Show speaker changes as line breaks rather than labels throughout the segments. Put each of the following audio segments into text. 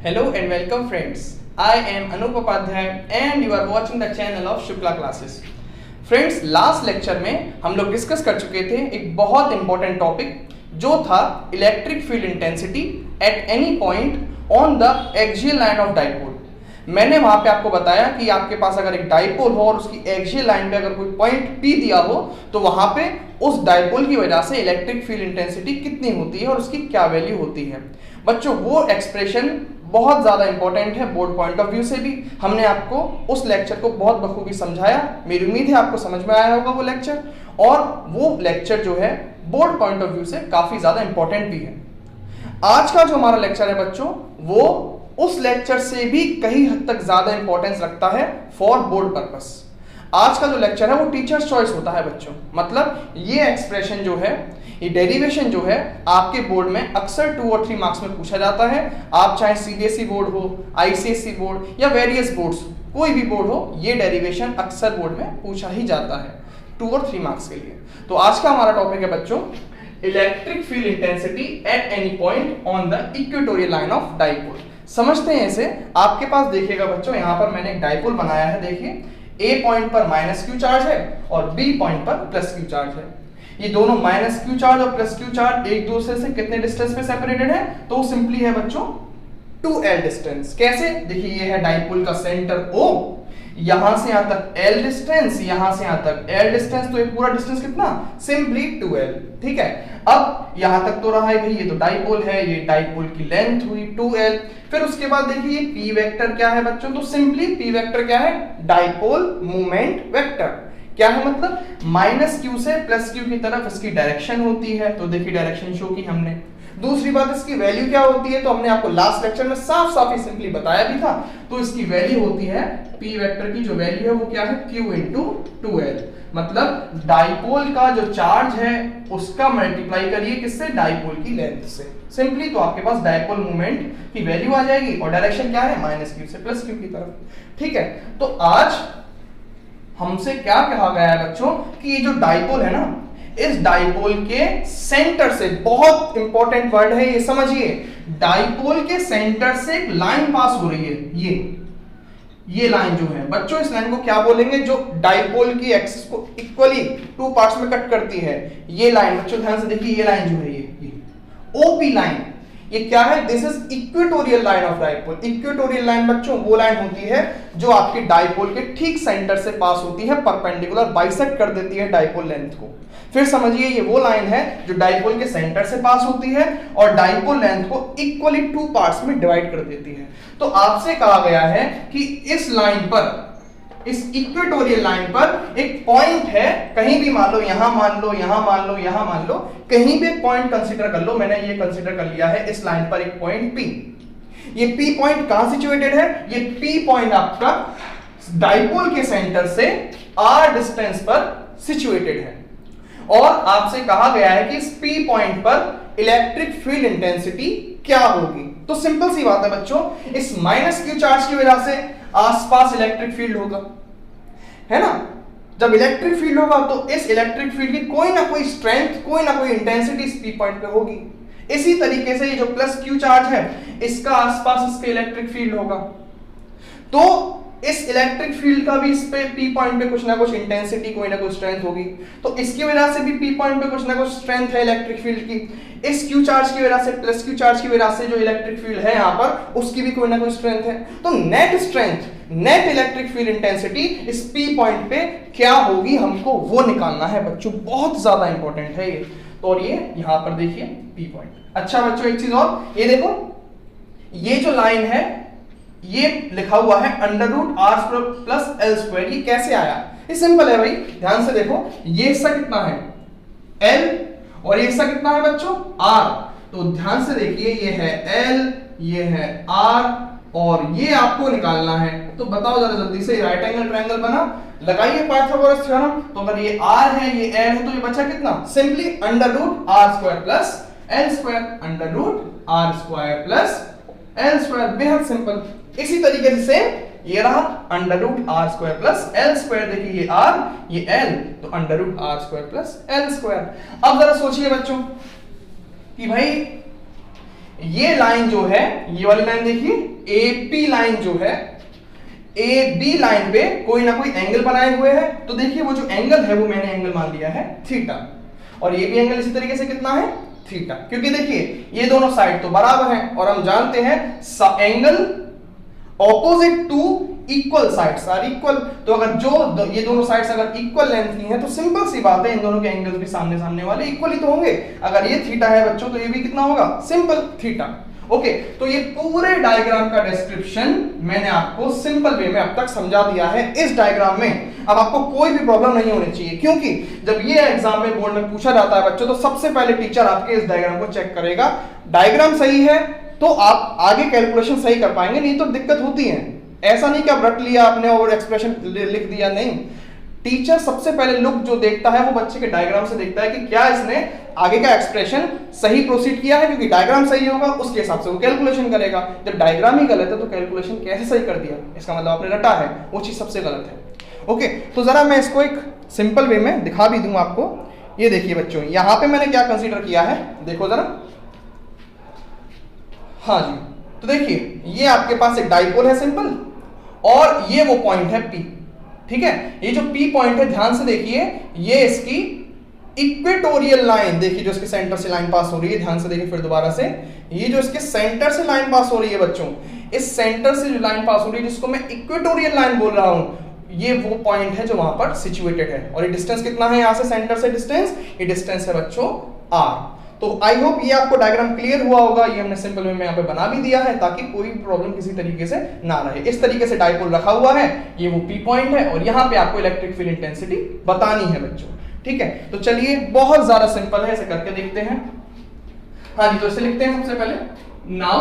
Hello and welcome friends. I am Anup Upadhyay and you are watching the channel of Shukla Classes. Friends last lecture में हम लोग discuss कर चुके थे एक बहुत इंपॉर्टेंट टॉपिक जो था electric field intensity at any point on the axial line of dipole. मैंने वहां पे आपको बताया कि आपके पास अगर एक डाइपोल हो और उसकी एक्सियल लाइन पे अगर कोई पॉइंट P दिया हो तो वहां पे उस डाइपोल की वजह से इलेक्ट्रिक फील्ड इंटेंसिटी कितनी होती है और उसकी क्या वैल्यू होती है। बच्चों वो एक्सप्रेशन बहुत ज्यादा इंपॉर्टेंट है बोर्ड पॉइंट ऑफ व्यू से भी। हमने आपको उस लेक्चर को बहुत बखूबी समझाया, मेरी उम्मीद है आपको समझ में आया होगा वो लेक्चर, और वो लेक्चर जो है बोर्ड पॉइंट ऑफ व्यू से काफी ज्यादा इंपॉर्टेंट भी है। आज का जो हमारा लेक्चर है बच्चों वो उस लेक्चर से भी कई हद तक ज्यादा इंपॉर्टेंस रखता है फॉर बोर्ड पर्पस। आज का जो लेक्चर है वो टीचर्स चॉइस होता है बच्चों, मतलब ये एक्सप्रेशन जो है, ये डेरिवेशन जो है आपके बोर्ड में अक्सर 2 और 3 मार्क्स में पूछा जाता है। आप चाहे सीबीएसई बोर्ड हो, आईसीएसई बोर्ड या वेरियस बोर्ड्स, कोई भी बोर्ड हो, ये डेरिवेशन अक्सर बोर्ड में पूछा ही जाता है 2 और 3 मार्क्स के लिए। तो आज का हमारा टॉपिक है बच्चों electric field intensity at any point on the equatorial line of dipole. समझते हैं इसे। आपके पास देखिएगा बच्चों यहाँ पर मैंने एक डाइपोल बनाया है। देखिए ए पॉइंट पर माइनस क्यू चार्ज है और बी पॉइंट पर प्लस क्यू चार्ज है। ये दोनों माइनस क्यू चार्ज और प्लस क्यू चार्ज एक दूसरे से कितने डिस्टेंस पे सेपरेटेड है, तो सिंपली है बच्चों 2l डिस्टेंस। कैसे? देखिए ये है डाइपोल का सेंटर O, यहां से यहां तक l डिस्टेंस, यहां से यहां तक l डिस्टेंस, तो ये पूरा डिस्टेंस कितना? Simply 2l। ठीक है, अब यहां तक तो रहा है भाई, ये तो डाइपोल है, ये डाइपोल की लेंथ हुई 2l। फिर उसके बाद देखिए p वेक्टर क्या है बच्चों, तो सिंपली p वेक्टर क्या है? Dipole moment vector. क्या है मतलब? माइनस क्यू से प्लस क्यू की तरफ इसकी डायरेक्शन होती है, तो देखिए डायरेक्शन शो की हमने। दूसरी बात इसकी वैल्यू क्या होती है, तो हमने आपको लास्ट लेक्चर में साफ साफ ही सिंपली बताया भी था। तो इसकी वैल्यू होती है p वेक्टर की जो वैल्यू है वो क्या है? q into 2l। मतलब डाइपोल का जो चार्ज है उसका मल्टीप्लाई करिए किससे? डाइपोल की लेंथ से। सिंपली तो आपके पास डाइपोल मोमेंट की वैल्यू आ जाएगी और डायरेक्शन क्या है? माइनस क्यू से प्लस क्यू की तरफ। ठीक है, तो आज हमसे क्या कहा गया है बच्चों कि ये जो डाइपोल है ना, इस डाइपोल के सेंटर से, बहुत इंपॉर्टेंट वर्ड है ये समझिए, डाइपोल के सेंटर से एक लाइन पास हो रही है। ये लाइन जो है बच्चों, इस लाइन को क्या बोलेंगे? जो डाइपोल की एक्सिस को इक्वली 2 पार्ट्स में कट करती है, ये लाइन बच्चों ध्यान से देखिए, ये लाइन जो है ये ओपी लाइन, ये क्या है? This is equatorial line of dipole. Equatorial line बच्चों वो लाइन होती है जो आपके डाइपोल के ठीक सेंटर से पास होती है, परपेंडिकुलर बाइसेक्ट कर देती है डाइपोल लेंथ को। फिर समझिए ये वो लाइन है जो डाइपोल के सेंटर से पास होती है और डाइपोल लेंथ को इक्वली 2 पार्ट्स में डिवाइड कर देती है। तो आपसे कहा गया है कि इस लाइन पर, इस इक्वेटोरियल लाइन पर एक पॉइंट है, कहीं भी मान लो, यहां मान लो, यहां मान लो, यहां मान लो, कहीं भी एक पॉइंट कंसीडर कर लो। मैंने ये कंसीडर कर लिया है इस लाइन पर एक पॉइंट P। ये P पॉइंट कहां सिचुएटेड है? ये P पॉइंट आपका डाइपोल के सेंटर से r डिस्टेंस पर सिचुएटेड है और आपसे कहा गया है कि इस P पॉइंट पर इलेक्ट्रिक फील्ड इंटेंसिटी क्या होगी। तो सिंपल सी बात है बच्चों, इस माइनस क्यू चार्ज की वजह से आसपास इलेक्ट्रिक फील्ड होगा, है ना? जब इलेक्ट्रिक फील्ड होगा तो इस इलेक्ट्रिक फील्ड की कोई ना कोई स्ट्रेंथ, कोई ना कोई इंटेंसिटी इस P पॉइंट पे होगी। इसी तरीके से ये जो प्लस क्यू चार्ज है इसका आसपास इसके इलेक्ट्रिक फील्ड होगा, तो इस इलेक्ट्रिक फील्ड का भी इस पे P पॉइंट पे कुछ ना कुछ इंटेंसिटी, कोई ना कोई स्ट्रेंथ होगी। तो इसकी वजह से भी P पॉइंट पे कुछ ना कुछ स्ट्रेंथ है इलेक्ट्रिक फील्ड की। इस Q चार्ज की वजह से, प्लस Q चार्ज की वजह से जो इलेक्ट्रिक फील्ड है यहाँ पर, उसकी भी कोई ना कोई स्ट्रेंथ है। तो net strength, net electric field intensity इस P पॉइंट पे क्या होगी, हमको वो निकालना है बच्चों। बहुत ज्यादा इंपॉर्टेंट है ये। तो और ये यहाँ पर देखिए P पॉइंट। अच्छा बच्चों एक चीज और, ये देखो, ये जो लाइन है ये लिखा हुआ है √r² प्लस l²। ये कैसे आया? ये सिंपल है भाई, ध्यान से देखो, ये हिस्सा कितना है? l और ये हिस्सा कितना है बच्चों? r। तो ध्यान से देखिए, ये है l, ये है r और ये आपको निकालना है। तो बताओ जरा जल्दी से, राइट एंगल ट्रायंगल बना, लगाइए पाइथागोरस थ्योरम। तो अगर ये r है, ये l है, तो ये बचा कितना? Simply √r² plus l², √r² plus l²। बेहद सिंपल। इसी तरीके से ये रहा √r² प्लस l²। देखिए ये r, ये l, तो √r² प्लस l²। अब जरा सोचिए बच्चों कि भाई ये लाइन जो है, ये वाली लाइन देखिए, एपी लाइन जो है, ए बी लाइन पे कोई ना कोई एंगल बनाए हुए है। तो देखिए वो जो एंगल है वो मैंने एंगल मान लिया है थीटा, और ये भी एंगल इसी तरीके से कितना है, थीटा, क्योंकि देखिए ये दोनों साइड तो बराबर हैं और हम जानते हैं angle opposite to equal sides are equal. तो अगर ये दोनों साइड्स अगर इक्वल लेंथ की हैं तो सिंपल सी बात है इन दोनों के एंगल्स भी सामने सामने वाले इक्वल ही तो होंगे। अगर ये थीटा है बच्चों तो ये भी कितना होगा, सिंपल थीटा। ओके, तो ये पूरे डायग्राम का डिस्क्रिप्शन मैंने आपको सिंपल वे में अब तक समझा दिया है इस डायग्राम में। अब आपको कोई भी प्रॉब्लम नहीं होनी चाहिए, क्योंकि जब ये एग्जाम में बोर्ड में पूछा जाता है बच्चों तो सबसे पहले टीचर आपके इस डायग्राम को चेक करेगा। डायग्राम सही है तो आप आगे कैलकुलेशन सही कर पाएंगे, नहीं तो दिक्कत होती है। ऐसा नहीं कि आप रट लिया आपने और एक्सप्रेशन लिख दिया, नहीं। टीचर सबसे पहले लुक जो देखता है वो बच्चे के डायग्राम से देखता है कि क्या इसने आगे का एक्सप्रेशन सही प्रोसीड किया है, क्योंकि डायग्राम सही होगा उसके हिसाब से वो कैलकुलेशन करेगा। जब डायग्राम ही गलत है तो कैलकुलेशन कैसे सही कर दिया, इसका मतलब आपने रटा है, वो चीज सबसे गलत है। ओके, तो जरा मैं इसको एक सिंपल वे में दिखा भी दूं आपको। ये देखिए बच्चों, यहां पे मैंने क्या कंसीडर किया है, देखो जरा। हाँ जी, तो देखिए ये आपके पास एक डाइपोल है सिंपल, और ये वो पॉइंट है P, ठीक है। ये जो P पॉइंट है ध्यान से देखिए, ये इसकी इक्वेटोरियल लाइन, देखिए जो इसके सेंटर से लाइन पास हो रही है, ध्यान से देखिए फिर दोबारा से, ये जो इसके सेंटर से लाइन पास हो रही है बच्चों, इस सेंटर से जो लाइन पास हो रही है जिसको मैं इक्वेटोरियल लाइन बोल रहा हूं, ये वो पॉइंट है जो वहां पर सिचुएटेड है। और ये डिस्टेंस कितना है यहां से सेंटर से डिस्टेंस, ये डिस्टेंस है बच्चों r। तो आई होप ये आपको डायग्राम क्लियर हुआ होगा। ये हमने सिंपल वे में यहाँ पे बना भी दिया है ताकि कोई प्रॉब्लम किसी तरीके से ना रहे। इस तरीके से डाइपोल रखा हुआ है, ये वो P पॉइंट है, और यहाँ पे आपको इलेक्ट्रिक फील्ड इंटेंसिटी बतानी है बच्चों, ठीक है। तो चलिए बहुत ज्यादा सिंपल है, इसे करके देखते हैं। हाँ जी, तो इसे लिखते हैं सबसे पहले। नाउ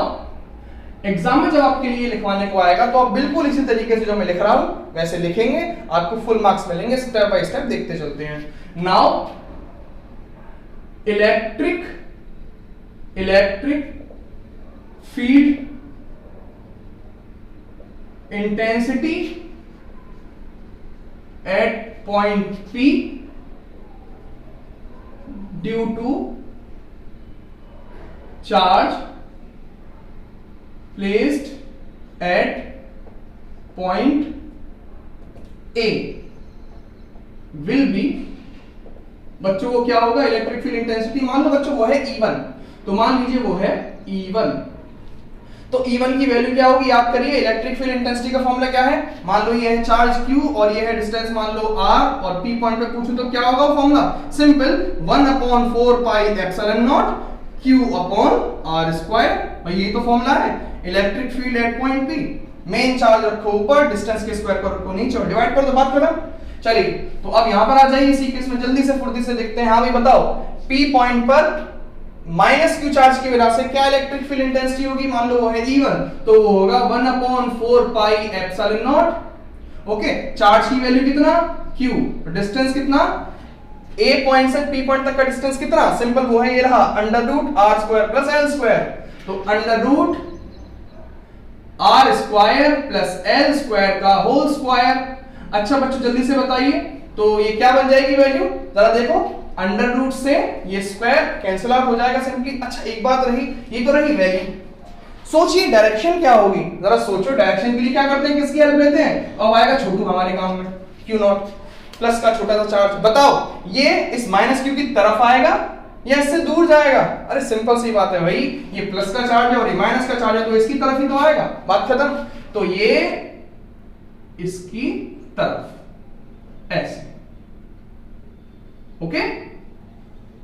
एग्जाम में जब आपके लिए लिखवाने को आएगा तो आप बिल्कुल इसी तरीके से जो मैं लिख रहा हूं वैसे लिखेंगे, आपको फुल मार्क्स मिलेंगे। स्टेप बाय स्टेप देखते चलते हैं। Now electric field intensity at point P due to charge placed at point A will be, बच्चों को क्या होगा, इलेक्ट्रिक फील्ड इंटेंसिटी मान लो बच्चों वो है E1, तो मान लीजिए वो है E1। तो E1 की वैल्यू क्या होगी, याद करिए इलेक्ट्रिक फील्ड इंटेंसिटी का फॉर्मूला क्या है, मान लो ये है चार्ज Q और ये है डिस्टेंस मान लो R, और P पॉइंट पे पूछूं तो क्या होगा formula, simple 1/4 pi epsilon naught Q upon R square. भाई ये तो फॉर्मूला है electric field at point P। Main charge रखो ऊपर, डिस्टेंस के स्क्वायर को रखो नीचे और डिवाइड कर दो, बात खत्म। चलिए तो अब यहां पर आ जाइए, इसी केस में जल्दी से फुर्ती से देखते हैं। हाँ भाई बताओ, P पॉइंट पर माइनस Q चार्ज की वजह से क्या इलेक्ट्रिक फील्ड इंटेंसिटी होगी, मान लो वो है E1, तो वो होगा 1/4 pi epsilon not. Okay, charge की वैल्यू कितना Q, डिस्टेंस कितना, A पॉइंट से P पॉइंट तक का डिस्टेंस कितना, सिंपल वो है ये रहा √r² प्लस l स्क्वायर। तो √r² प्लस l स्क्वायर का होल स्क्वायर। अच्छा बच्चों जल्दी से बताइए, तो ये क्या बन जाएगी वैल्यू, जरा देखो, अंडर रूट से ये स्क्वायर कैंसिल आउट हो जाएगा सिंपली। अच्छा एक बात रही, ये तो रही वैल्यू, सोचिए डायरेक्शन क्या होगी, जरा सोचो। डायरेक्शन के लिए क्या करते हैं, किसकी हेल्प लेते हैं, अब आएगा छोटू हमारे काम में, Q0 प्लस का छोटा सा चार्ज। बताओ ये इस माइनस Q की तरफ आएगा या इससे दूर जाएगा, अरे सिंपल सी बात है भाई, ये प्लस का चार्ज है और ये माइनस का चार्ज है तो इसकी तरफ ही तो आएगा, बात खत्म। तो ये इसकी तरफ ऐसे, okay,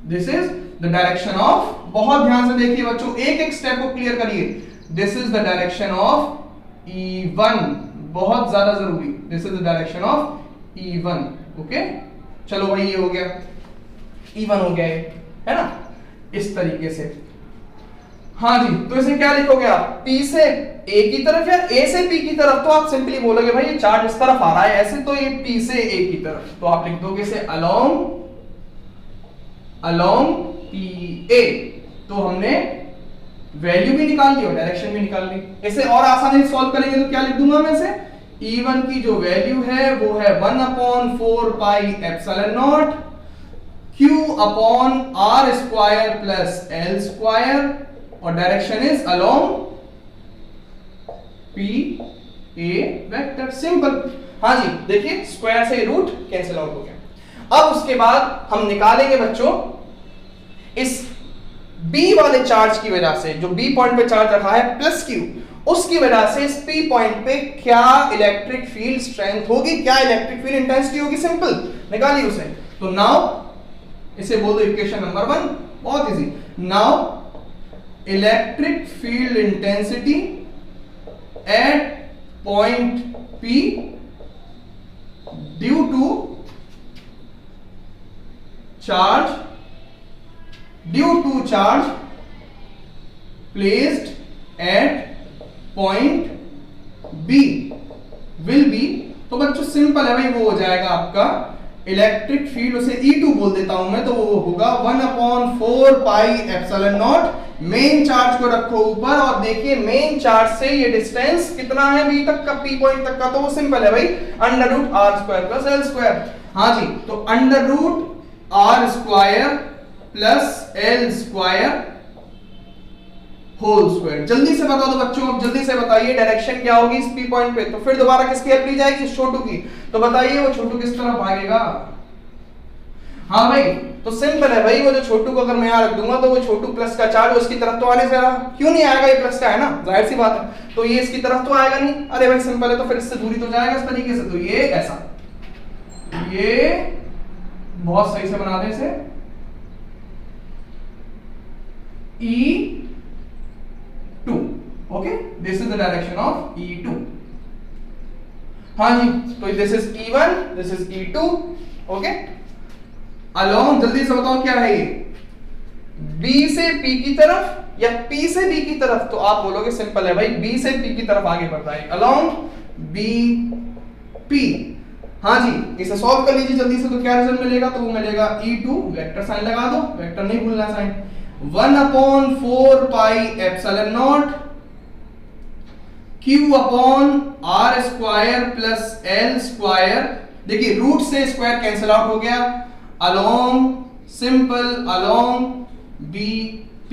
this is the direction of, बहुत ध्यान से देखिए बच्चों, एक एक स्टेप को क्लियर करिए। This is the direction of E1, बहुत ज्यादा जरूरी, this is the direction of E1। Okay चलो भाई ये हो गया, E1 हो गया है ना, इस तरीके से। हाँ जी, तो इसे क्या लिखोगे आप, P से A की तरफ या A से P की तरफ, तो आप सिंपली बोलोगे भाई ये चार्ज इस तरफ आ रहा है ऐसे, तो ये P से A की तरफ, तो आप लिख दोगे इसे along PA। तो हमने वैल्यू भी निकाल ली और डायरेक्शन भी निकाल ली। इसे और आसानी से सॉल्व करेंगे तो क्या लिख दूंगा मैं इसे, E1 की जो वैल्यू है वो है 1/4 pi epsilon naught Q upon R square plus L square और direction is along P A vector, simple. हाँ जी, देखिए स्क्वायर से रूट कैंसिल आउट हो गया। अब उसके बाद हम निकालेंगे बच्चों इस B वाले चार्ज की वजह से, जो B पॉइंट पे चार्ज रखा है प्लस Q, उसकी वजह से इस P पॉइंट पे क्या इलेक्ट्रिक फील्ड स्ट्रेंथ होगी, क्या इलेक्ट्रिक फील्ड इंटेंसिटी होगी, सिंपल निकालिए उसे। तो नाउ इसे बोल दो इक्वेशन नंबर 1, बहुत easy. Now electric field intensity at point P due to charge placed at point B will be, तो बच्चों सिंपल है भाई, वो हो जाएगा आपका इलेक्ट्रिक फील्ड, उसे E2 बोल देता हूं मैं, तो वो होगा 1/4 pi epsilon not. Main charge को रखो ऊपर और देखिए मेन चार्ज से ये डिस्टेंस कितना है B तक का, P पॉइंट तक का, तो वो सिंपल है भाई, √r² प्लस l²। हाँ जी, तो √r² plus l² whole square. जल्दी से बता दो बच्चों, अब जल्दी से बताइए डायरेक्शन क्या होगी इस P पॉइंट पे। तो फिर दोबारा किसकी हेल्प ली जाएगी, इस छोटू की। तो बताइए वो छोटू किस तरफ भागेगा। हाँ भाई, तो सिंपल है भाई, वो जो छोटू को अगर मैं यहां रख दूंगा तो वो छोटू प्लस का चार्ज उसकी तरफ तो आने से रहा, क्यों नहीं आएगा, ये प्लस का है ना, जाहिर सी बात है, तो ये इसकी तरफ तो आएगा नहीं। अरे भाई सिंपल है, तो फिर इससे दूरी तो जाएगा इस तरीके से, तो ये ऐसा, ये बहुत सही से बना दे इसे, E2, okay, this is the direction of E2। हाँ जी, तो this is E1, this is E2, okay. Along, जल्दी से बताओ क्या है ये, B से P की तरफ या P से B की तरफ, तो आप बोलोगे सिंपल है भाई, B से P की तरफ आगे बढ़ता है, अलोंग B P। हाँ जी, इसे सॉल्व कर लीजिए जल्दी से, तो क्या रिजल्ट मिलेगा, तो वो मिलेगा E2, वेक्टर साइन लगा दो, वेक्टर नहीं भूलना sign, 1/4 pi epsilon naught Q upon r² plus l²। देखिए रूट से स्क्वायर कैंसिल आउट हो गया, अलोंग, सिंपल अलोंग BP।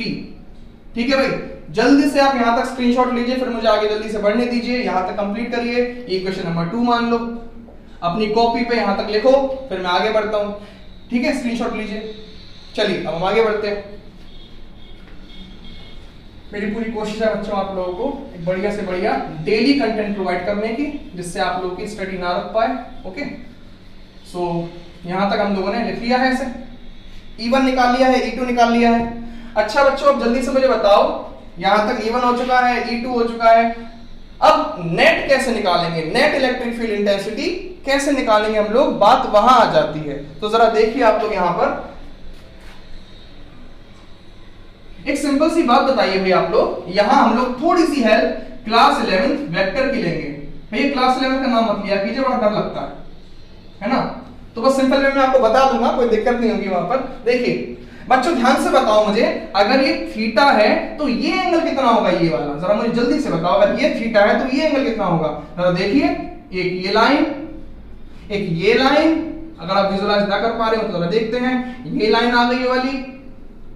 ठीक है भाई, जल्दी से आप यहां तक स्क्रीनशॉट लीजिए, फिर मुझे आगे जल्दी से बढ़ने दीजिए, यहां तक कंप्लीट करिए। इक्वेशन नंबर 2 मान लो, अपनी कॉपी पे यहां तक लिखो, फिर मैं आगे बढ़ता हूं। ठीक है, स्क्रीनशॉट लीजिए। चलिए अब हम आगे बढ़ते हैं। मेरी पूरी कोशिश है बच्चों आप लोगों को एक बढ़िया से बढ़िया डेली कंटेंट प्रोवाइड करने की, जिससे आप लोगों की स्टडी ना रुक पाए। ओके, सो यहां तक हम लोगों ने लिख लिया है इसे, E1 निकाल लिया है, E2 निकाल लिया है। अच्छा बच्चों, अब जल्दी से मुझे बताओ, यहां तक E1 हो चुका है, E2 हो चुका है, अब नेट कैसे निकालेंगे, नेट इलेक्ट्रिक फील्ड इंटेंसिटी कैसे निकालेंगे हम लोग, बात वहां आ जाती है। तो जरा देखिए आप लोग यहां पर एक सिंपल सी बात बताइए भाई आप लोग, यहां हम लोग थोड़ी सी हेल्प क्लास 11 वेक्टर की लेंगे। भैया क्लास 11 का नाम मत लिया कीजिए, बड़ा डर लगता है ना, तो बस सिंपल वे में आपको बता दूंगा, कोई दिक्कत नहीं होगी वहां पर। देखिए बच्चों ध्यान से बताओ मुझे, अगर ये थीटा है तो ये एंगल कितना होगा, ये वाला जरा मुझे जल्दी से बताओ, अगर ये थीटा है तो ये एंगल कितना होगा। जरा देखिए, एक ये लाइन, एक ये लाइन, अगर आप विजुअलाइज ना कर पा रहे हो तो जरा देखते हैं, ये लाइन आ गई ये वाली।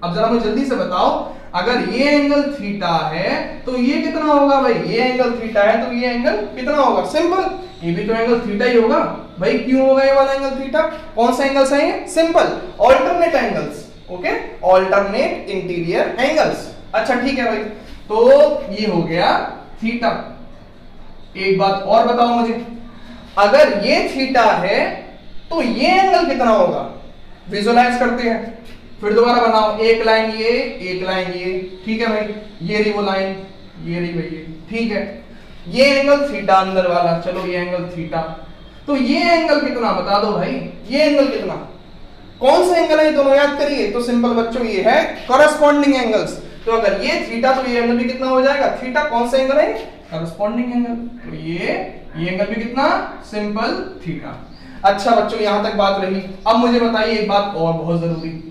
अब जरा मुझे जल्दी से बताओ, अगर ये एंगल थीटा है तो ये कितना होगा भाई, ये एंगल थीटा है तो ये एंगल कितना होगा, सिंपल, ये भी तो एंगल थीटा ही होगा भाई। क्यों होगा ये वाला एंगल थीटा, कौन सा एंगल्स है ये, simple alternate angles, okay, alternate interior angles. अच्छा ठीक है भाई, तो ये हो गया थीटा। एक बात और बताओ मुझे, अगर ये थीटा है तो ये एंगल कितना होगा, विजुअलाइज करते हैं, फिर दोबारा बनाओ, एक लाइन ये, एक लाइन ये, ठीक है भाई, ये रही वो लाइन, ये रही भाई ये, ठीक है, ये एंगल थीटा अंदर वाला, चलो ये एंगल थीटा, तो ये एंगल कितना बता दो भाई, ये एंगल कितना, कौन सा एंगल है ये दोनों याद करिए। तो सिंपल बच्चों ये है कॉरेस्पॉन्डिंग एंगल्स, तो अगर ये थीटा तो ये एंगल भी कितना हो जाएगा, थीटा कौन सा एंगल है, कॉरेस्पॉन्डिंग एंगल, तो ये एंगल भी कितना, सिंपल थीटा। अच्छा बच्चों यहां तक बात रही, अब मुझे बताइए एक बात और बहुत जरूरी,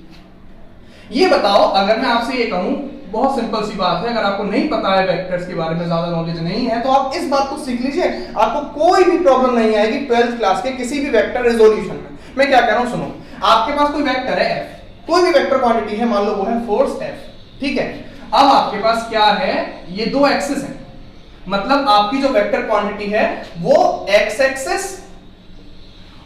ये बताओ, अगर मैं आपसे ये कहूं, बहुत सिंपल सी बात है, अगर आपको नहीं पता है वेक्टर्स के बारे में, ज्यादा नॉलेज नहीं है, तो आप इस बात को सीख लीजिए, आपको कोई भी प्रॉब्लम नहीं आएगी 12th क्लास के किसी भी वेक्टर रेजोल्यूशन में। मैं क्या कह रहा हूं सुनो, आपके पास कोई वेक्टर है f, कोई भी वेक्टर क्वांटिटी है, मान लो वो है फोर्स f, ठीक है। अब आपके पास क्या है, ये दो एक्सिस है, मतलब आपकी जो वेक्टर क्वांटिटी है वो एक्स एक्सिस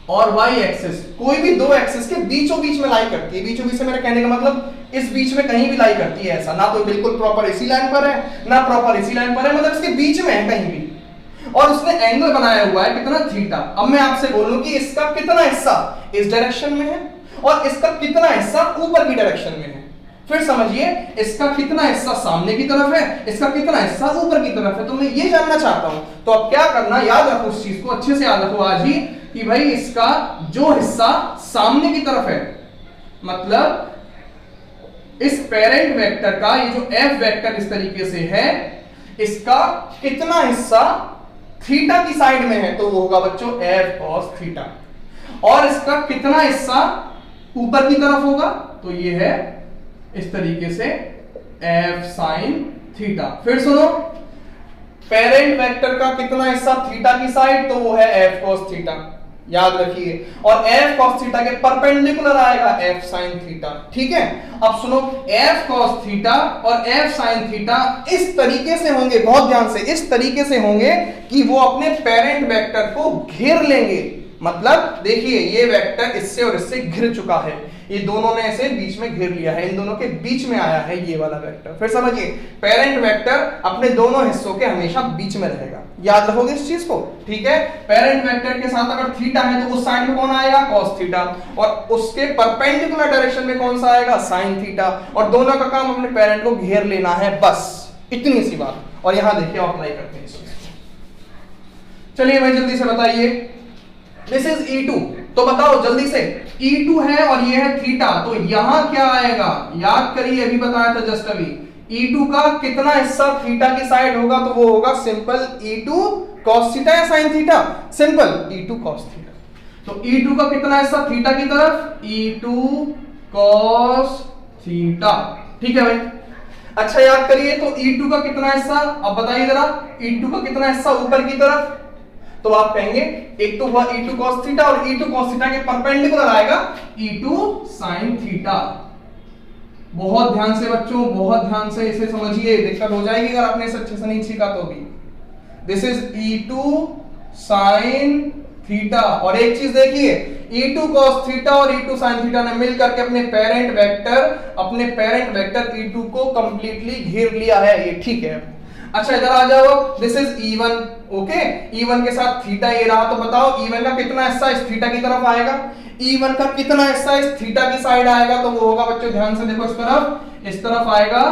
और वाई एक्सिस, कोई भी दो एक्सिस के बीचों बीच में लाई करती है। बीचों बीच से मेरे कहने का मतलब इस बीच में कहीं भी लाई करती है, ऐसा ना तो बिल्कुल प्रॉपर इसी लाइन पर है ना प्रॉपर इसी लाइन पर है, मतलब इसके बीच में है कहीं भी, और उसने एंगल बनाया हुआ है कितना, थीटा। अब मैं आपसे बोलूं कि इसका कितना हिस्सा इस डायरेक्शन में है और इसका कितना हिस्सा ऊपर की डायरेक्शन में है, फिर समझिए इसका कितना हिस्सा सामने की तरफ है, इसका कितना हिस्सा ऊपर की तरफ है, तो मैं ये जानना चाहता हूं। तो अब क्या करना, याद रखो उस चीज को, अच्छे से याद रखो आज ही, कि भाई इसका जो हिस्सा सामने की तरफ है, मतलब इस पेरेंट वेक्टर का ये जो एफ वेक्टर इस तरीके से है, इसका कितना हिस्सा थीटा की साइड में है, तो वो होगा बच्चों एफ कॉस थीटा, और इसका कितना हिस्सा ऊपर की तरफ होगा, तो ये है इस तरीके से एफ साइन थीटा। फिर सुनो, पेरेंट वेक्टर का कितना हिस्सा थीटा की साइड, तो वो है एफ कॉस थीटा, याद रखिए, और एफ कॉस थीटा के परपेंडिकुलर आएगा एफ साइन थीटा। ठीक है, अब सुनो, एफ कॉस थीटा और एफ साइन थीटा इस तरीके से होंगे, बहुत ध्यान से, इस तरीके से होंगे कि वो अपने पेरेंट वेक्टर को घेर लेंगे। मतलब देखिए ये वेक्टर इससे और इससे घिर चुका है, ये दोनों ने ऐसे बीच में घेर लिया है, इन दोनों के बीच में आया है ये वाला वेक्टर। फिर समझिए, पेरेंट वेक्टर अपने दोनों हिस्सों के हमेशा बीच में रहेगा, याद रखोगे इस चीज को। ठीक है, पेरेंट वेक्टर के साथ अगर थीटा है तो उस साइड में कौन आएगा, कॉस थीटा, और उसके परपेंडिकुलर डायरेक्शन में कौन सा आएगा, साइन थीटा, और दोनों का काम अपने पेरेंट को घेर लेना है, बस इतनी सी बात। और यहां देखिए अप्लाई करते हैं इस चीज को। चलिए भाई जल्दी से बताइए, दिस इज E2, तो बताओ जल्दी से, E2 है और ये है थीटा, तो यहां क्या आएगा, याद करिए, अभी बताया था जस्ट अभी, E2 का कितना हिस्सा थीटा की साइड होगा, तो वो होगा सिंपल E2 cos थीटा या sin theta, simple E2 cos theta. तो E2 का कितना हिस्सा थीटा की तरफ, E2 cos थीटा। ठीक है भाई, अच्छा याद करिए, तो E2 का कितना हिस्सा, अब बताइए जरा, E2 का कितना हिस्सा ऊपर की तरफ, तो आप कहेंगे एक तो हुआ E2 cos थीटा और E2 cos थीटा के परपेंडिकुलर आएगा E2 sin थीटा। बहुत ध्यान से बच्चों, बहुत ध्यान से इसे समझिए, दिक्कत हो जाएगी अगर आपने इसे अच्छे से नहीं सीखा तो भी। This is E2 sin theta, और एक चीज देखिए, E2 cos थीटा और E2 sin थीटा ने मिलकर के अपने पेरेंट वेक्टर E2 को कंप्लीटली घेर लिया है, ये ठीक है। अच्छा इधर आ जाओ, this is E1, okay, E1 के साथ थीटा ये रहा, तो बताओ E1 का कितना हिस्सा इस थीटा की तरफ आएगा, E1 का कितना हिस्सा इस थीटा की साइड आएगा, तो वो होगा बच्चों ध्यान से देखो इस तरफ आएगा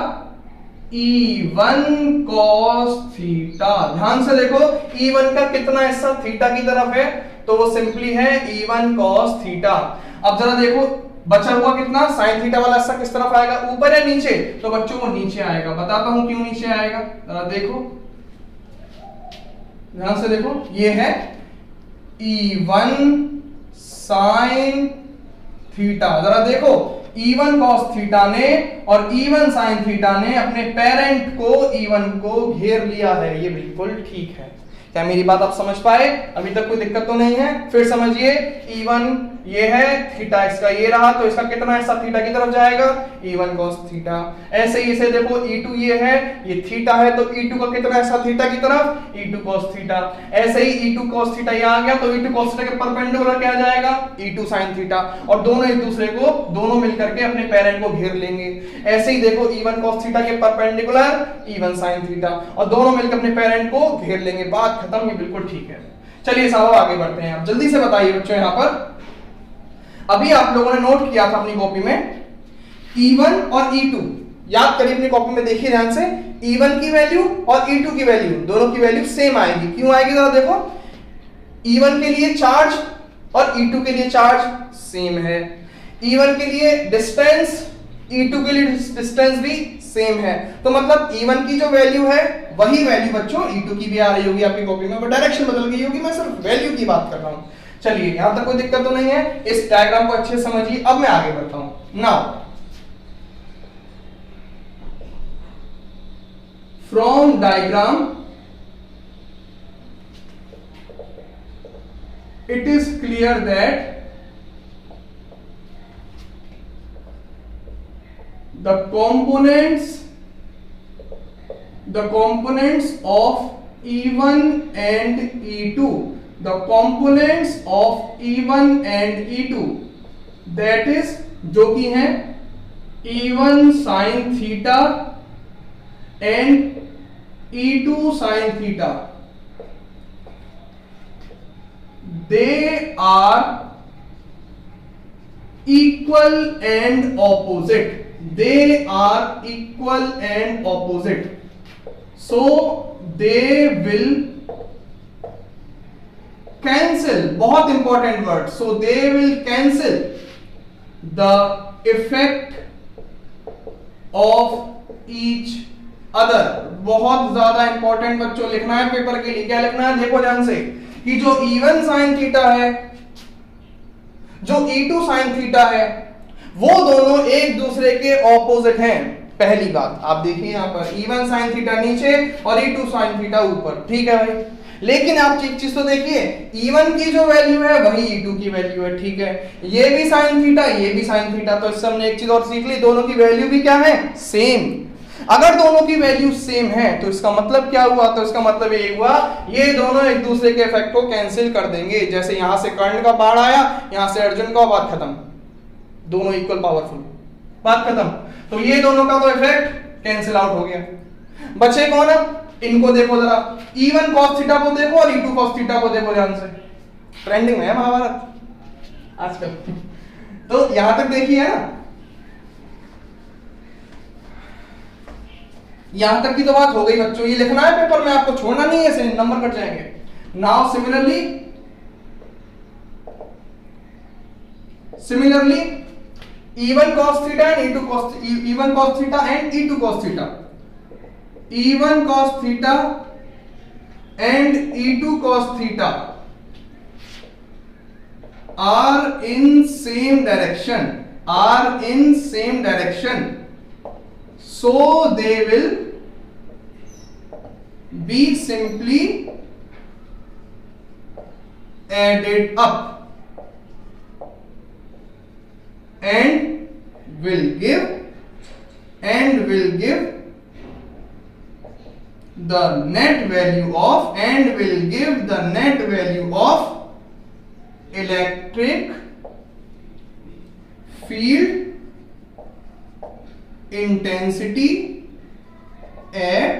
E1 cos थीटा। ध्यान से देखो, E1 का कितना हिस्सा थीटा की तरफ है, तो वो सिंपली है E1 cos थीटा। अब जरा देखो बचा हुआ कितना, साइन थीटा वाला हिस्सा किस तरफ आएगा, ऊपर या नीचे, तो बच्चों वो नीचे आएगा, बताता हूं क्यों नीचे आएगा, जरा देखो ध्यान से देखो, ये है E1 sin थीटा। जरा देखो E1 cos थीटा ने और E1 sin थीटा ने अपने पेरेंट को E1 को घेर लिया है, ये बिल्कुल ठीक है। क्या मेरी बात आप समझ पाए, अभी तक कोई दिक्कत तो नहीं है। फिर समझिए, E1 ये है, थीटा इसका ये रहा, तो इसका कितना हिस्सा थीटा की तरफ जाएगा, E1 cos थीटा। ऐसे ही इसे देखो, E2 ये है, ये थीटा है, तो E2 का कितना हिस्सा थीटा की तरफ, E2 cos थीटा। ऐसे ही E2 cos थीटा ये आ गया, तो E2 cos थीटा के परपेंडिकुलर क्या जाएगा, E2 sin थीटा, और दोनों एक दूसरे को, दोनों मिलकर के अपने पेरेंट को घेर लेंगे। ऐसे ही देखो, E1 cos थीटा के परपेंडिकुलर E1 sin थीटा, और दोनों मिलकर अपने पेरेंट को घेर लेंगे, बात खत्म, ये बिल्कुल ठीक है। चलिए साहब आगे बढ़ते हैं, आप जल्दी से बताइए बच्चों, यहां पर अभी आप लोगों ने नोट किया था अपनी कॉपी में E1 और E2, याद करिए अपनी कॉपी में, देखिए ध्यान से, E1 की वैल्यू और E2 की वैल्यू, दोनों की वैल्यू सेम आएगी। क्यों आएगी जरा देखो, E1 के लिए चार्ज और E2 के लिए चार्ज सेम है, E1 के लिए डिस्टेंस, E2 के लिए डिस्टेंस भी सेम है, तो मतलब E1 की जो वैल्यू है वही वैल्यू बच्चों E2 की भी आ रही होगी आपकी कॉपी में, वो डायरेक्शन बदल गई होगी, मैं सिर्फ वैल्यू की बात कर रहा हूं। चलिए यहां तक कोई दिक्कत तो नहीं है, इस डायग्राम को अच्छे से समझिए। अब मैं आगे बढ़ता हूं। Now from diagram it is clear that the components the components of E1 and E2, the components of E1 and E2, that is जो कि है E1 sin theta and E2 sin theta, they are equal and opposite. They are equal and opposite. So they will cancel. बहुत important word. So they will cancel the effect of each other. बहुत ज्यादा important बच्चों, लिखना है paper के लिए। क्या लिखना है देखो ध्यान से, कि जो E1 sin थीटा है, जो E2 sin थीटा है, वो दोनों एक दूसरे के ऑपोजिट हैं। पहली बात आप देखिए यहां पर E1 sin थीटा नीचे और E2 sin थीटा ऊपर, ठीक है भाई। लेकिन आप एक चीज तो देखिए, E1 की जो वैल्यू है वही E2 की वैल्यू है, ठीक है। ये भी sin थीटा, ये भी sin थीटा, तो इससे हमने एक चीज और सीख ली, दोनों की वैल्यू भी क्या है, सेम। अगर दोनों की वैल्यू सेम है तो इसका मतलब क्या हुआ, तो इसका मतलब ये हुआ ये दोनों एक दूसरे के इफेक्ट को कैंसिल कर देंगे। जैसे यहां से कर्ण का बाण आया, यहां से अर्जुन का, बात खत्म, दोनों इक्वल पावरफुल, बात खत्म। तो ये दोनों का तो इफेक्ट कैंसिल आउट हो गया। बचे कौन है, इनको देखो जरा, E1 cos थीटा को देखो और E2 cos थीटा को देखो ध्यान से। ट्रेंडिंग में है महाभारत आजकल। तो यहां तक देखिए ना, यहां तक की तो बात हो गई बच्चों। ये लिखना है पेपर में, आपको छोड़ना नहीं है, ऐसे नंबर कट जाएंगे। Now similarly E1 cos theta and E2 cos E1 cos theta and E2 cos theta, E1 cos theta and E2 cos theta are in same direction, are in same direction, so they will be simply added up and will give the net value of electric field intensity at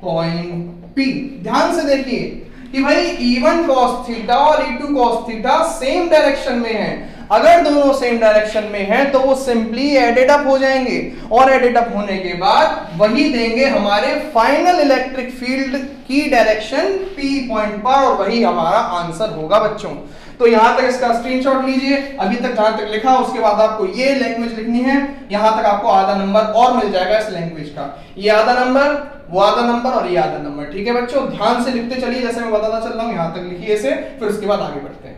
point P। ध्यान से देखिए कि भाई E1 cos theta और E2 cos theta same direction में है। अगर दोनों सेम डायरेक्शन में हैं तो वो सिंपली एडेड अप हो जाएंगे, और एडेड अप होने के बाद वही देंगे हमारे फाइनल इलेक्ट्रिक फील्ड की डायरेक्शन P पॉइंट पर, और वही हमारा आंसर होगा बच्चों। तो यहां तक इसका स्क्रीनशॉट लीजिए, अभी तक जहां तक लिखा, उसके बाद आपको ये लैंग्वेज लिखनी है। यहां तक आपको आधा नंबर और मिल जाएगा इस लैंग्वेज का, ये आधा नंबर, वो आधा नंबर और ये आधा नंबर, ठीक है बच्चों। ध्यान से लिखते चलिए, जैसे मैं बताता चल रहा हूं, यहां तक लिखिए इसे, फिर उसके बाद आगे बढ़ते हैं।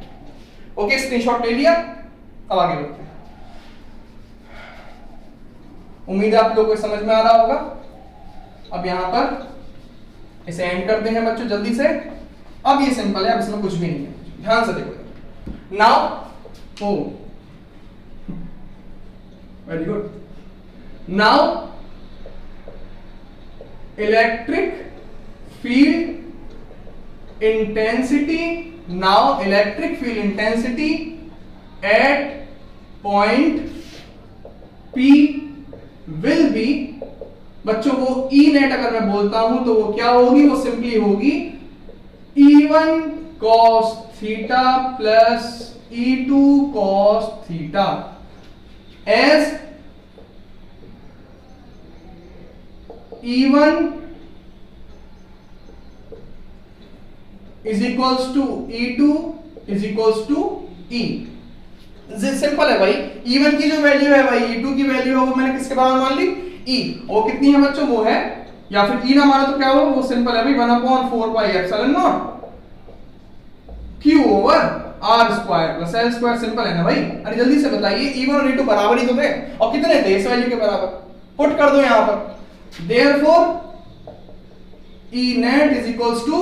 ओके, स्क्रीनशॉट ले लिया, अब आगे बढ़ते हैं। उम्मीद है आप लोगों को समझ में आ रहा होगा। अब यहां पर इसे एंड करते हैं बच्चों जल्दी से। अब ये सिंपल है, अब इसमें कुछ भी नहीं है, ध्यान से देखो। Now oh very good, now electric field intensity, now electric field intensity at point P will be, बच्चों वो E नेट अगर मैं बोलता हूं तो वो क्या होगी, वो सिंपली होगी E1 cos theta plus E2 cos theta, as E1 is equals to E2 is equals to E। Simple है भाई, E1 की जो वैल्यू है भाई E2 की वैल्यू है, वो मैंने किसके बराबर मान ली, E। वो कितनी है बच्चों, वो है, या फिर E ना माना तो क्या हो, वो सिंपल है भाई 1/4 pi epsilon naught Q over R square plus L square. Simple है ना भाई। अरे जल्दी से बताइए, E1 और E2 बराबर ही तो थे, और कितने थे, इस वैल्यू के बराबर, पुट कर दो यहां पर। Therefore E net is equals to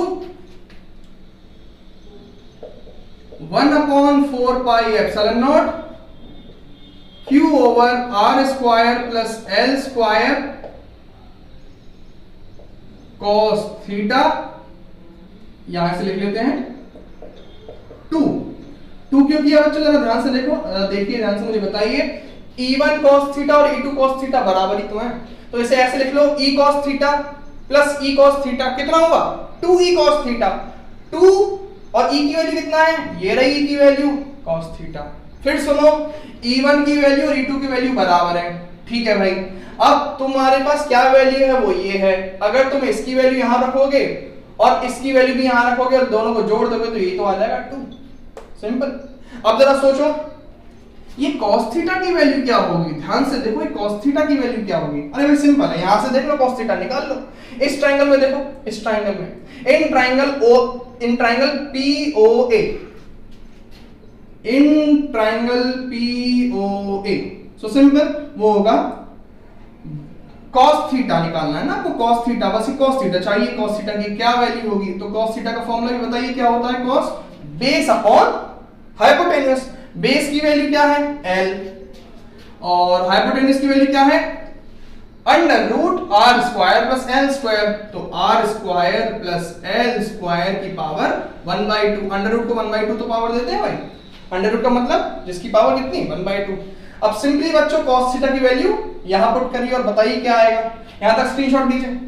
1/4 pi epsilon naught Q over R square plus L square cos theta, यहां से लिख लेते हैं 2 क्यों किया बच्चों, जरा ध्यान से देखो, देखिए ध्यान से मुझे बताइए, E1 cos थीटा और E2 cos थीटा बराबर ही तो है, तो इसे ऐसे लिख लो E cos theta plus E cos theta कितना होगा 2E cos थीटा, 2 और E की वैल्यू कितना है, ये रही E की वैल्यू cos थीटा। फिर सुनो, E1 की वैल्यू और E2 की वैल्यू बराबर है, ठीक है भाई। अब तुम्हारे पास क्या वैल्यू है, वो ये है, अगर तुम इसकी वैल्यू यहां रखोगे और इसकी वैल्यू भी यहां रखोगे और दोनों को जोड़ दोगे तो ये तो आ जाएगा 2, सिंपल। अब जरा सोचो ये cos थीटा की वैल्यू क्या होगी, ध्यान से देखो ये cos थीटा की वैल्यू क्या होगी। अरे भाई सिंपल है, यहां से देख लो cos थीटा निकाल लो। इस ट्रायंगल में देखो, इस ट्रायंगल में in triangle POA, in triangle POA, so simple वो होगा cos थीटा निकालना है ना आपको, cos थीटा, बस ये cos थीटा चाहिए। cos थीटा की क्या वैल्यू होगी, तो cos थीटा का फॉर्मूला भी बताइए क्या होता है, cos base upon hypotenuse. Base की वैल्यू क्या है L और हाइपोटेन्यूस की वैल्यू क्या है under root R square plus L square, तो R square plus L square की पावर 1/2। अंडर रूट को 1/2 तो पावर देते हैं भाई, अंडर रूट का मतलब जिसकी पावर कितनी 1/2। अब सिंपली बच्चों cos थीटा की वैल्यू यहां पुट करिए और बताइए क्या आएगा, यहां तक स्क्रीनशॉट दीजिए,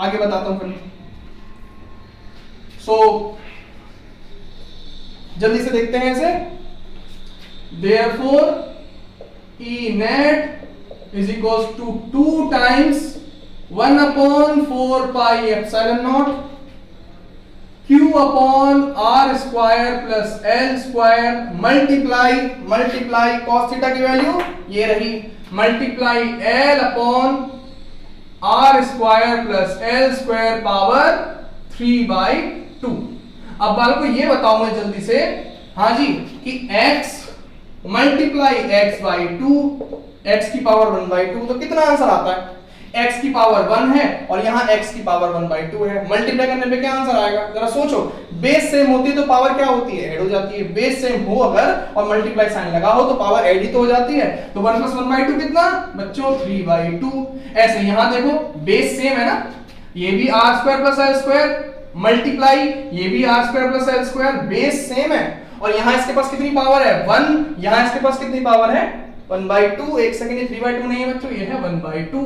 आगे बताता हूं फिर। सो जल्दी से देखते हैं इसे। Therefore E net is equals to 2 times 1 upon 4 pi epsilon naught Q upon R square plus L square multiply cos theta की वैल्यू ये रही, multiply L upon R square plus L square power 3/2। अब बाल को ये बताओ मैं जल्दी से, हाँ जी, कि x multiply x by 2, x की पावर 1/2, तो कितना आंसर आता है, x की पावर 1 है और यहाँ x की पावर 1/2 है, मल्टीप्लाई करने पे क्या आंसर आएगा, जरा सोचो। बेस सेम होती है तो पावर क्या होती है, ऐड हो जाती है। बेस सेम हो अगर और मल्टीप्लाई साइन लगा हो तो पावर ऐड ही तो हो जाती है, तो 1 + 1/2 कितना बच्चों 3/2। ऐसे यहाँ देखो बेस सेम है ना, ये भी r² + l² मल्टीप्लाई ये भी r² + l², बेस सेम है और यहां इसके पास कितनी पावर है 1, यहां इसके पास कितनी पावर है 1/2। एक सेकंड, ये 3/2 नहीं है बच्चों, ये है 1/2।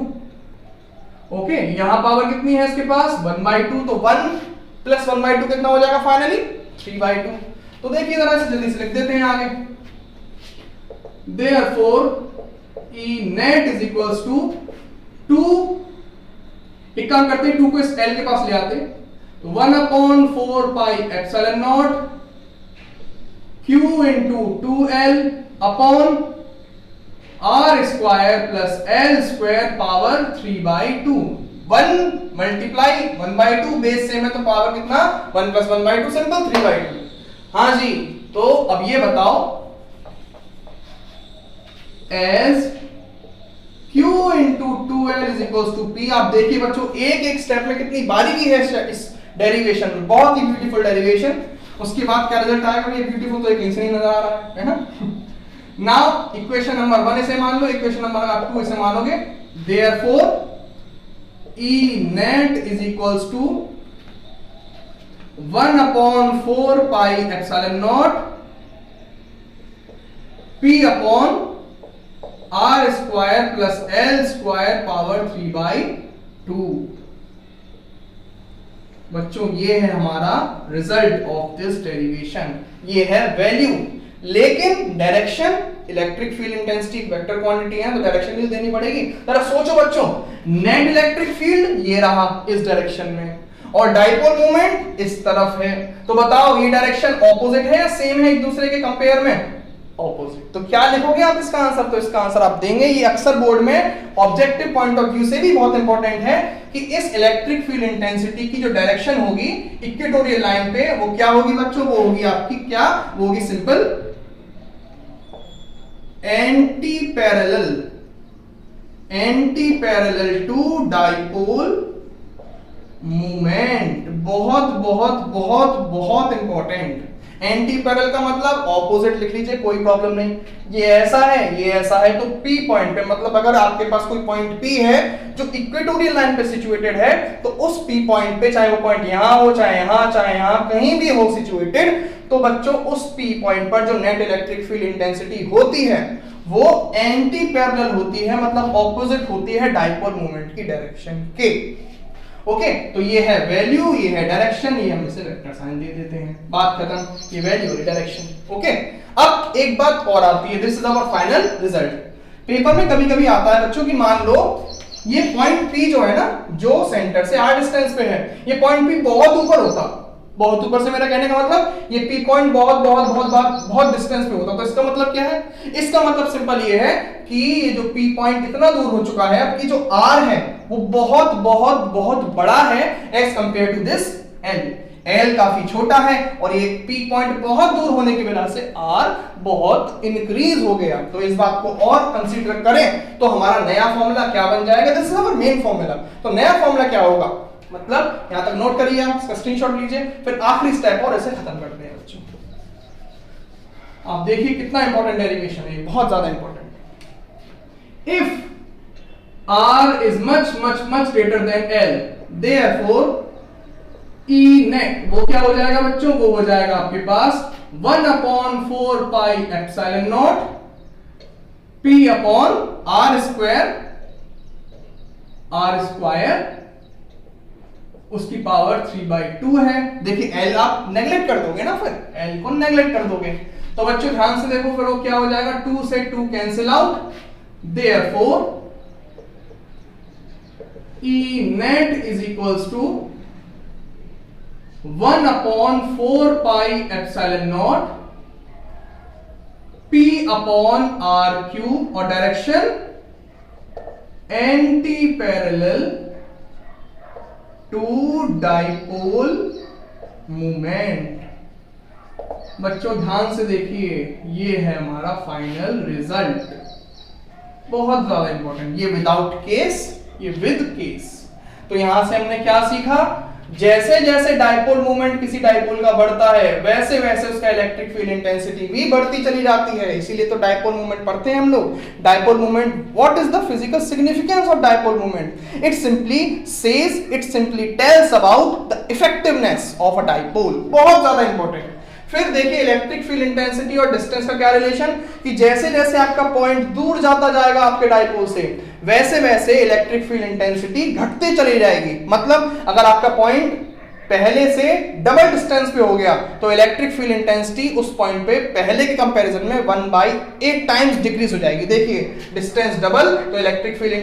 ओके, यहां पावर कितनी है इसके पास 1/2, तो 1 + 1/2 कितना हो जाएगा फाइनली 3/2। तो देखिए जरा इसे जल्दी से लिख देते हैं आगे। Therefore E net is equals to 2, एक काम करते हैं 2 को इस L के पास ले आते, तो 1/4 pi epsilon naught Q into 2L upon R square plus L square power 3/2। 1 multiply 1/2, base same है तो पावर कितना 1 + 1/2, सिंपल 3/2। हाँ जी, तो अब ये बताओ as Q into 2L is equals to P। आप देखिए बच्चों एक एक स्टेप में कितनी बारीकी है इस डेरिवेशन में, बहुत ही ब्यूटीफुल डेरिवेशन। उसके बाद क्या रिजल्ट आएगा, ये ब्यूटीफुल तो कहीं से नहीं नजर आ रहा है ना। नाउ इक्वेशन नंबर 1 इसे मान लो, इक्वेशन नंबर 2 इसे मानोगे। Therefore E net is equals to 1/4 pi epsilon naught P upon R square plus L square power 3/2। बच्चों ये है हमारा रिजल्ट ऑफ दिस डेरिवेशन, ये है वैल्यू। लेकिन direction electric field intensity vector quantity है तो डायरेक्शन भी देनी पड़ेगी। जरा सोचो बच्चों, नेट इलेक्ट्रिक फील्ड ये रहा इस डायरेक्शन में और डाइपोल मोमेंट इस तरफ है, तो बताओ ये डायरेक्शन ऑपोजिट है या सेम है एक दूसरे के कंपेयर में, ऑपोजिट। तो क्या लिखोगे आप इसका आंसर, तो इसका आंसर आप देंगे, ये अक्सर बोर्ड में ऑब्जेक्टिव पॉइंट ऑफ व्यू से भी बहुत इंपॉर्टेंट है कि इस इलेक्ट्रिक फील्ड इंटेंसिटी की जो डायरेक्शन होगी इक्वेटोरियल लाइन पे वो क्या होगी बच्चों, वो होगी आपकी क्या, वो होगी simple anti parallel to dipole movement. बहुत बहुत बहुत बहुत इंपॉर्टेंट, एंटी पैरेलल का मतलब ऑपोजिट लिख लीजिए, कोई प्रॉब्लम नहीं। ये ऐसा है, ये ऐसा है, तो P पॉइंट पे, मतलब अगर आपके पास कोई पॉइंट P है जो इक्वेटोरियल लाइन पे सिचुएटेड है, तो उस P पॉइंट पे, चाहे वो पॉइंट यहां हो, चाहे यहां, कहीं भी हो सिचुएटेड, तो बच्चों उस P पॉइंट पर जो नेट इलेक्ट्रिक फील्ड इंटेंसिटी होती है वो एंटी पैरेलल होती है, मतलब ऑपोजिट होती है डाइपोल मोमेंट की डायरेक्शन के। ओके, तो ये है वैल्यू, ये है डायरेक्शन, ये हम इसे वेक्टर साइन दे देते हैं, बात खत्म। ये वैल्यू और डायरेक्शन। ओके, अब एक बात और आती है, this is our final result. Paper में कभी कभी आता है बच्चों कि मान लो ये पॉइंट P जो है ना, जो सेंटर से r डिस्टेंस पे है, ये पॉइंट P बहुत ऊपर होता, बहुत ऊपर से मेरा कहने का मतलब ये P पॉइंट बहुत डिस्टेंस पे होता, तो इसका मतलब क्या है? इसका मतलब सिंपल ये है कि ये जो P पॉइंट इतना दूर हो चुका है, अब की जो R है वो बहुत बड़ा है as compare to this L काफी छोटा है, और ये P पॉइंट बहुत दूर होने की वजह से R बहुत इंक्रीज हो गया। तो इस बात को और कंसीडर करें तो हमारा नया फॉर्मूला क्या बन जाएगा? This is our main formula. तो नया फॉर्मूला क्या होगा, मतलब यहां तक नोट करिए, आप इसका स्क्रीनशॉट लीजिए, फिर आखिरी स्टेप और इसे खत्म करते हैं बच्चों। आप देखिए कितना इंपॉर्टेंट डेरिवेशन है, बहुत ज्यादा important. If R is much greater than L, therefore E net वो क्या हो जाएगा बच्चों? वो हो जाएगा आपके पास 1/4 pi epsilon naught P upon R square उसकी पावर 3/2 है। देखिए L आप नेगलेक्ट कर दोगे ना, फिर L को नेगलेक्ट कर दोगे, तो बच्चों ध्यान से देखो, फिर वो क्या हो जाएगा? 2 से 2 cancel out, therefore E net is equals to 1/4 pi epsilon naught P upon R cube, और direction anti parallel to dipole moment. बच्चों ध्यान से देखिए, ये है हमारा फाइनल रिजल्ट, बहुत ज्यादा इंपॉर्टेंट। ये विदाउट केस, ये विद केस। तो यहां से हमने क्या सीखा? जैसे जैसे डाइपोल मोमेंट किसी डाइपोल का बढ़ता है, वैसे वैसे उसका इलेक्ट्रिक फील्ड इंटेंसिटी भी बढ़ती चली जाती है। इसीलिए तो डाइपोल मोमेंट पढ़ते हैं हम लोग। Dipole moment, what is the physical significance of dipole moment? It simply tells about the effectiveness of a dipole, बहुत ज्यादा इंपॉर्टेंट। फिर देखिए इलेक्ट्रिक फील्ड इंटेंसिटी और डिस्टेंस का क्या रिलेशन, कि जैसे जैसे आपका पॉइंट दूर जाता जाएगा आपके डाइपोल से, वैसे वैसे इलेक्ट्रिक फील्ड इंटेंसिटी घटते चली जाएगी। मतलब अगर आपका पॉइंट पहले से डबल डिस्टेंस पे हो गया, तो इलेक्ट्रिक फील्ड इंटेंसिटी उस पॉइंट पे पहले के कंपैरिजन में 1/8 टाइम्स डिक्रीज हो जाएगी। देखिए डिस्टेंस डबल तो इलेक्ट्रिक फील्ड